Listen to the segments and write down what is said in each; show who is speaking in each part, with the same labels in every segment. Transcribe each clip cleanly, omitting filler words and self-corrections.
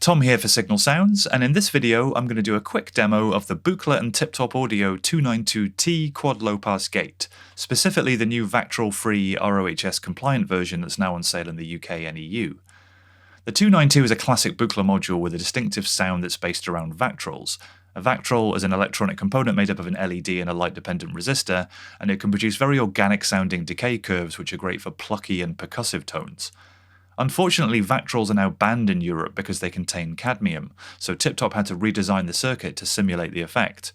Speaker 1: Tom here for Signal Sounds, and in this video I'm going to do a quick demo of the Buchla and Tiptop Audio 292T quad low-pass gate, specifically the new vactrol-free RoHS-compliant version that's now on sale in the UK and EU. The 292 is a classic Buchla module with a distinctive sound that's based around vactrols. A vactrol is an electronic component made up of an LED and a light-dependent resistor, and it can produce very organic-sounding decay curves which are great for plucky and percussive tones. Unfortunately, vactrols are now banned in Europe because they contain cadmium, so Tiptop had to redesign the circuit to simulate the effect.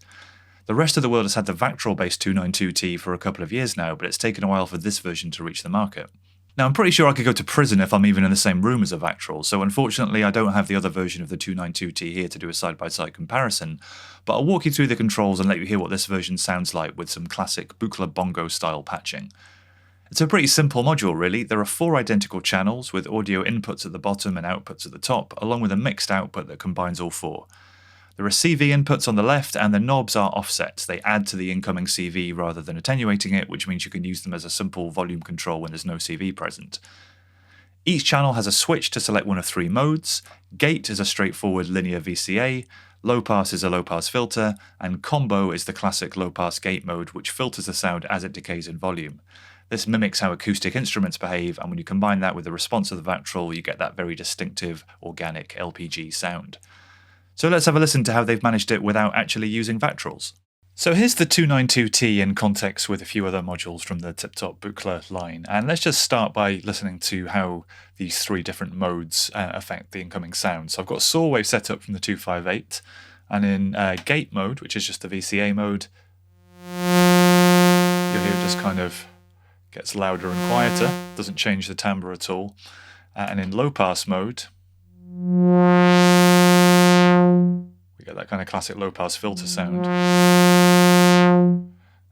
Speaker 1: The rest of the world has had the vactrol-based 292T for a couple of years now, but it's taken a while for this version to reach the market. Now, I'm pretty sure I could go to prison if I'm even in the same room as a vactrol, so unfortunately I don't have the other version of the 292T here to do a side-by-side comparison, but I'll walk you through the controls and let you hear what this version sounds like with some classic Buchla bongo-style patching. It's a pretty simple module, really. There are 4 identical channels with audio inputs at the bottom and outputs at the top, along with a mixed output that combines all 4. There are CV inputs on the left, and the knobs are offsets. They add to the incoming CV rather than attenuating it, which means you can use them as a simple volume control when there's no CV present. Each channel has a switch to select one of 3 modes. Gate is a straightforward linear VCA, low pass is a low pass filter, and combo is the classic low pass gate mode, which filters the sound as it decays in volume. This mimics how acoustic instruments behave, and when you combine that with the response of the vactrol, you get that very distinctive, organic LPG sound. So let's have a listen to how they've managed it without actually using vactrols. So here's the 292T in context with a few other modules from the Tiptop Buchla line, and let's just start by listening to how these 3 different modes affect the incoming sound. So I've got saw wave set up from the 258, and in gate mode, which is just the VCA mode, you'll hear it just kind of gets louder and quieter, doesn't change the timbre at all. And in low pass mode, we get that kind of classic low pass filter sound.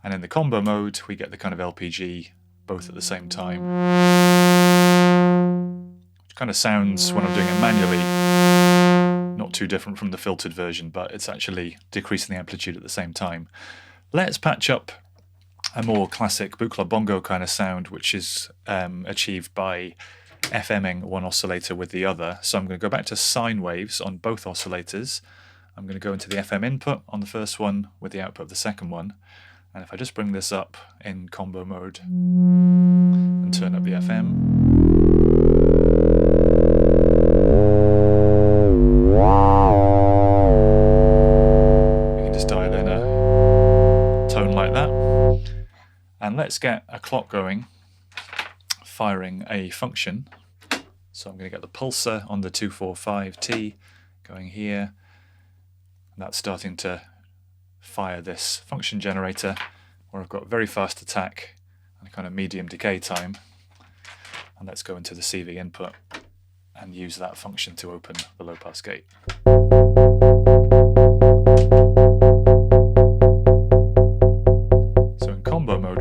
Speaker 1: And in the combo mode, we get the kind of LPG both at the same time. Which kind of sounds, when I'm doing it manually, not too different from the filtered version, but it's actually decreasing the amplitude at the same time. Let's patch up a more classic Buchla bongo kind of sound, which is achieved by FMing one oscillator with the other. So I'm going to go back to sine waves on both oscillators. I'm going to go into the FM input on the first one with the output of the second one. And if I just bring this up in combo mode and turn up the FM, we can just dial in a tone like that. And let's get a clock going, firing a function. So I'm going to get the pulsar on the 245T going here. And that's starting to fire this function generator, where I've got very fast attack and a kind of medium decay time. And let's go into the CV input and use that function to open the low pass gate.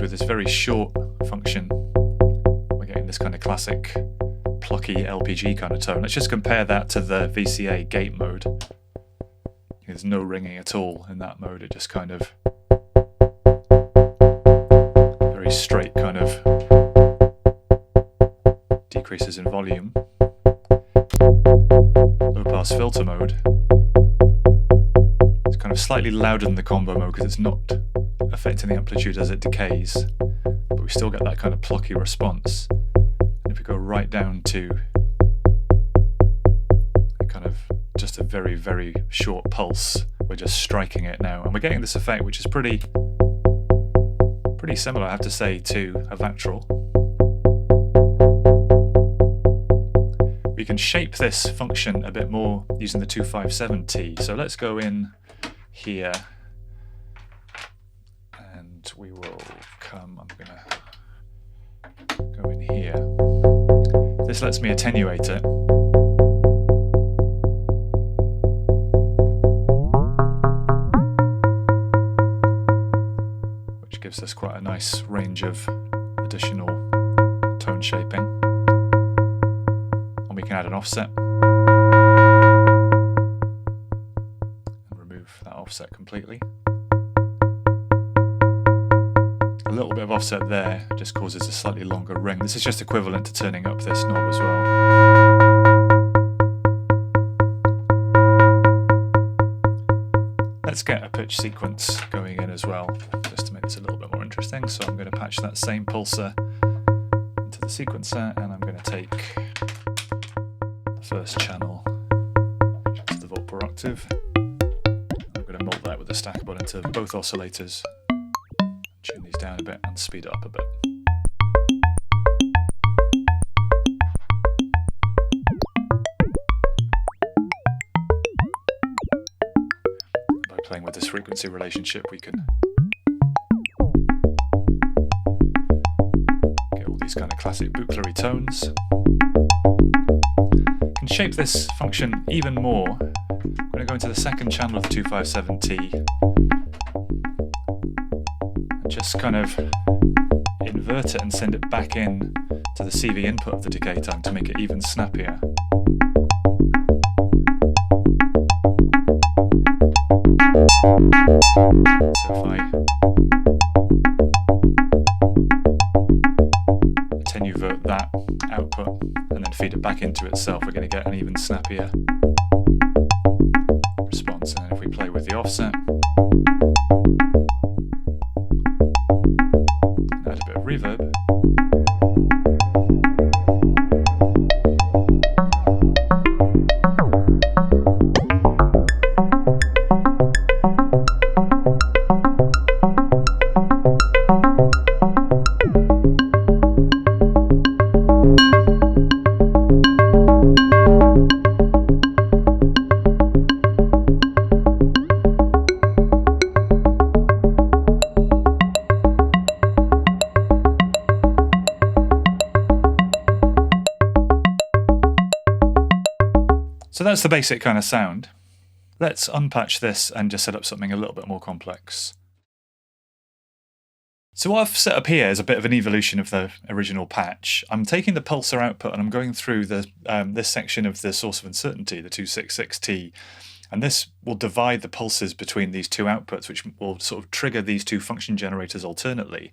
Speaker 1: With this very short function, we're getting this kind of classic plucky LPG kind of tone. Let's just compare that to the VCA gate mode. There's no ringing at all in that mode. It just kind of very straight kind of decreases in volume. Low pass filter mode. It's kind of slightly louder than the combo mode because it's not affecting the amplitude as it decays, but we still get that kind of plucky response. And if we go right down to kind of just a very, very short pulse, we're just striking it now, and we're getting this effect which is pretty similar, I have to say, to a vactrol. We can shape this function a bit more using the 257T, so let's go in here. We will come, I'm going to go in here. This lets me attenuate it. Which gives us quite a nice range of additional tone shaping. And we can add an offset. And remove that offset completely. A little bit of offset there just causes a slightly longer ring. This is just equivalent to turning up this knob as well. Let's get a pitch sequence going in as well, just to make this a little bit more interesting. So I'm going to patch that same pulsar into the sequencer, and I'm going to take the first channel, which is the volt per octave. I'm going to mold that with a stackable into both oscillators, tune these down a bit and speed it up a bit. Playing with this frequency relationship, we can get all these kind of classic Buchla tones. Can shape this function even more. I'm going to go into the second channel of the 257T and just kind of invert it and send it back in to the CV input of the decay time to make it even snappier. So if I attenuate that output and then feed it back into itself, we're going to get an even snappier response. And then if we play with the offset and add a bit of reverb, so that's the basic kind of sound. Let's unpatch this and just set up something a little bit more complex. So what I've set up here is a bit of an evolution of the original patch. I'm taking the pulsar output and I'm going through the this section of the source of uncertainty, the 266T, and this will divide the pulses between these two outputs, which will sort of trigger these two function generators alternately,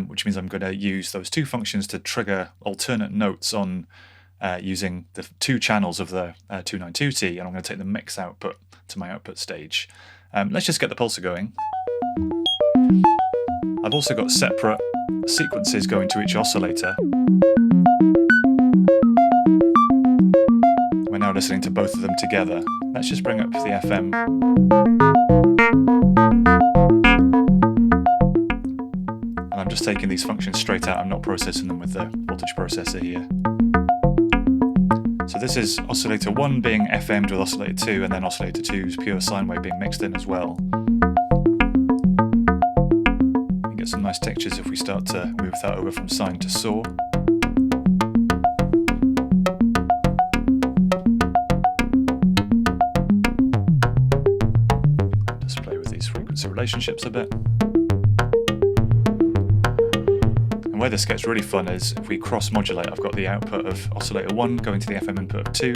Speaker 1: which means I'm going to use those two functions to trigger alternate notes on using the two channels of the 292T, and I'm going to take the mix output to my output stage. Let's just get the pulsar going. I've also got separate sequences going to each oscillator. We're now listening to both of them together. Let's just bring up the FM. And I'm just taking these functions straight out. I'm not processing them with the voltage processor here. So this is oscillator 1 being FM'd with oscillator 2, and then oscillator 2's pure sine wave being mixed in as well. You get some nice textures if we start to move that over from sine to saw. Just play with these frequency relationships a bit. And where this gets really fun is if we cross-modulate, I've got the output of oscillator 1 going to the FM input of 2.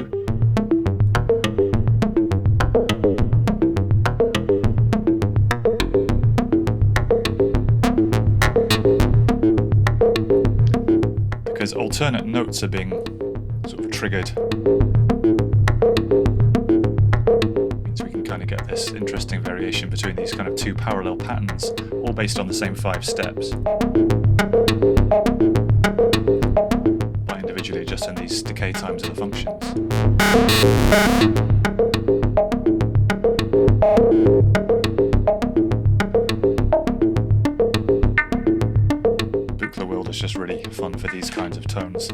Speaker 1: Because alternate notes are being sort of triggered, means we can kind of get this interesting variation between these kind of two parallel patterns, all based on the same 5 steps. By individually adjusting these decay times of the functions. Buchla world is just really fun for these kinds of tones.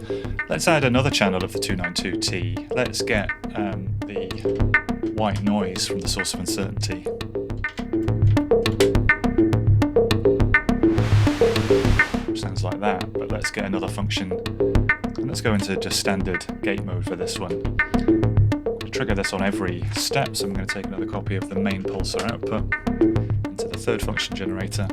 Speaker 1: Let's add another channel of the 292T. Let's get the white noise from the source of uncertainty. Sounds like that, but let's get another function and let's go into just standard gate mode for this one. To trigger this on every step, so I'm going to take another copy of the main pulsar output into the third function generator.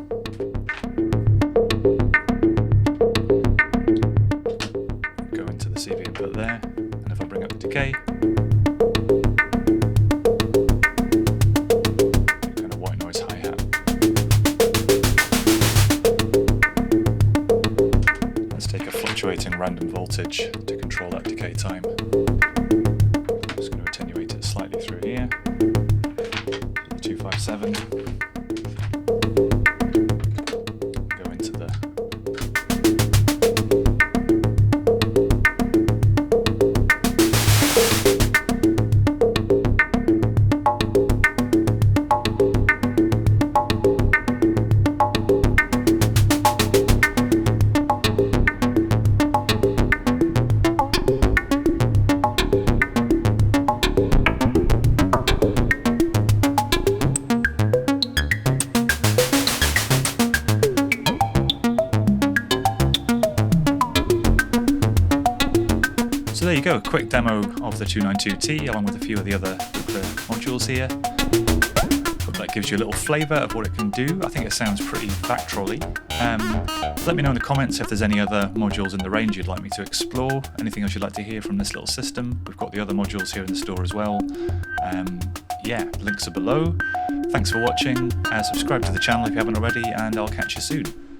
Speaker 1: Go into the CV input there, and if I bring up the decay, kind of white noise hi-hat. Fluctuating random voltage to control that decay time. I'm just going to attenuate it slightly through here. The 257 7. Go into the So there you go, a quick demo of the 292T along with a few of the other Buchla modules here. Hope that gives you a little flavour of what it can do. I think it sounds pretty vactroly. Let me know in the comments if there's any other modules in the range you'd like me to explore, anything else you'd like to hear from this little system. We've got the other modules here in the store as well. Yeah, links are below. Thanks for watching, subscribe to the channel if you haven't already, and I'll catch you soon.